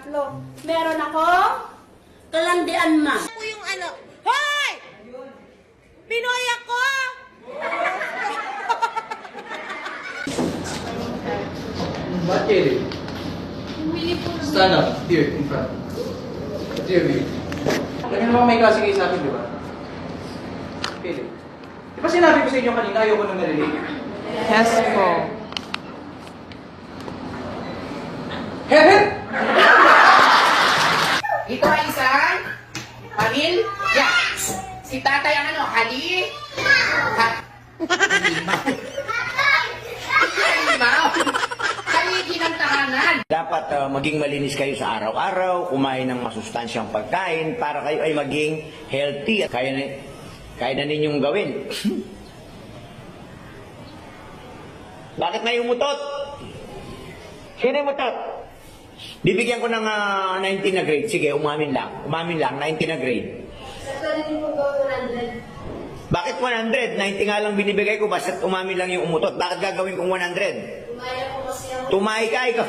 tatlo. Meron akong kalandian, ma'am. Ako yung ano. Hoy! Pinoy ako! What, Kelly? Stand up, here, in front. Here, me. Ganyan naman may klase kayo sa akin, di ba? Kelly. Di ba sinabi ko sa inyo kanina, ayoko na narinig? Yes po. Heaven! Ito ay isang pamilya. Si tatay ang ano, halimaw. Haligi ng tahanan. Dapat maging malinis kayo sa araw-araw, kumain ng masustansyang pagkain para kayo ay maging healthy at kaya na ninyong gawin. Bakit na yung mutot? Sino yung mutot? Bibigyan ko ng 19 na grade. Sige, umamin lang. Umamin lang, 19 na grade. Bakit 100? 90 nga lang binibigay ko, basta umamin lang yung umutot. Bakit gagawin kong 100? Tumay ka, ikaw.